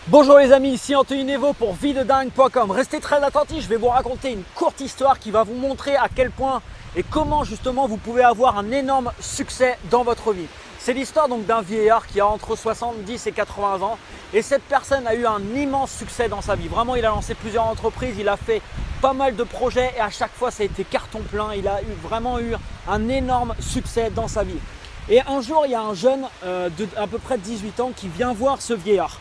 Bonjour les amis, ici Anthony Nevo pour videdingue.com. Restez très attentifs, je vais vous raconter une courte histoire qui va vous montrer à quel point et comment justement vous pouvez avoir un énorme succès dans votre vie. C'est l'histoire donc d'un vieillard qui a entre 70 et 80 ans et cette personne a eu un immense succès dans sa vie. Vraiment, il a lancé plusieurs entreprises, il a fait pas mal de projets et à chaque fois ça a été carton plein. Il a vraiment eu un énorme succès dans sa vie. Et un jour, il y a un jeune d'à peu près 18 ans qui vient voir ce vieillard.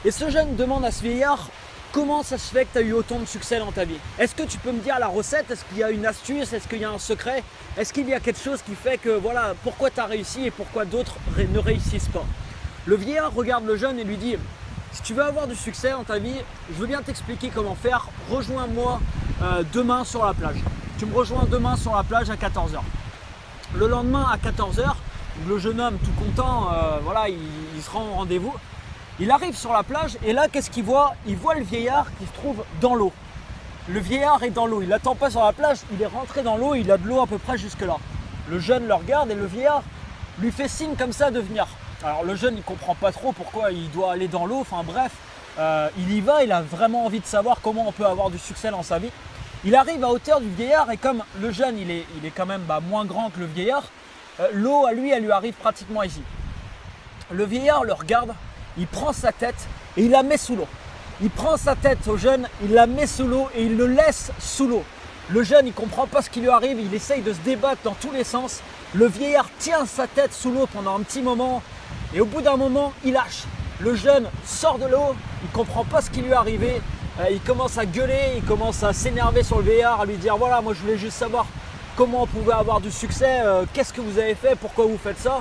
Et ce jeune demande à ce vieillard: comment ça se fait que tu as eu autant de succès dans ta vie? Est-ce que tu peux me dire la recette? Est-ce qu'il y a une astuce? Est-ce qu'il y a un secret? Est-ce qu'il y a quelque chose qui fait que voilà, pourquoi tu as réussi et pourquoi d'autres ne réussissent pas? Le vieillard regarde le jeune et lui dit: si tu veux avoir du succès dans ta vie, je veux bien t'expliquer comment faire. Rejoins-moi demain sur la plage. Tu me rejoins demain sur la plage à 14 h. Le lendemain à 14 h, le jeune homme tout content, voilà, il se rend au rendez-vous. Il arrive sur la plage et là, qu'est-ce qu'il voit? Il voit le vieillard qui se trouve dans l'eau. Le vieillard est dans l'eau, il n'attend pas sur la plage, il est rentré dans l'eau, il a de l'eau à peu près jusque là. Le jeune le regarde et le vieillard lui fait signe comme ça de venir. Alors le jeune, il ne comprend pas trop pourquoi il doit aller dans l'eau, enfin bref, il y va, il a vraiment envie de savoir comment on peut avoir du succès dans sa vie. Il arrive à hauteur du vieillard et comme le jeune, il est quand même moins grand que le vieillard, l'eau à lui, elle lui arrive pratiquement ici. Le vieillard le regarde. Il prend sa tête et il la met sous l'eau. Il prend sa tête au jeune, il la met sous l'eau et il le laisse sous l'eau. Le jeune, il ne comprend pas ce qui lui arrive, il essaye de se débattre dans tous les sens. Le vieillard tient sa tête sous l'eau pendant un petit moment et au bout d'un moment, il lâche. Le jeune sort de l'eau, il ne comprend pas ce qui lui est arrivé. Il commence à gueuler, il commence à s'énerver sur le vieillard, à lui dire: voilà, moi je voulais juste savoir comment on pouvait avoir du succès, qu'est-ce que vous avez fait, pourquoi vous faites ça?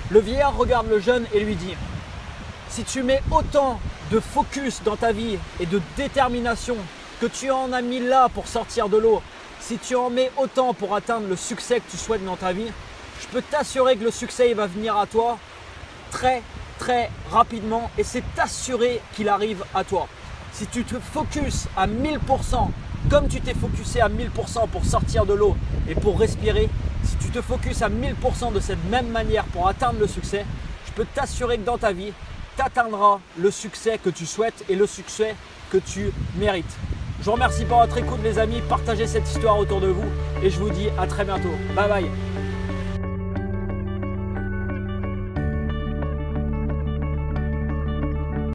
Le vieillard regarde le jeune et lui dit: si tu mets autant de focus dans ta vie et de détermination que tu en as mis là pour sortir de l'eau, si tu en mets autant pour atteindre le succès que tu souhaites dans ta vie, je peux t'assurer que le succès il va venir à toi très rapidement et c'est assuré qu'il arrive à toi. Si tu te focuses à 1000%, comme tu t'es focusé à 1000% pour sortir de l'eau et pour respirer, si tu te focuses à 1000% de cette même manière pour atteindre le succès, je peux t'assurer que dans ta vie, tu atteindras le succès que tu souhaites et le succès que tu mérites. Je vous remercie pour votre écoute les amis, partagez cette histoire autour de vous et je vous dis à très bientôt. Bye bye.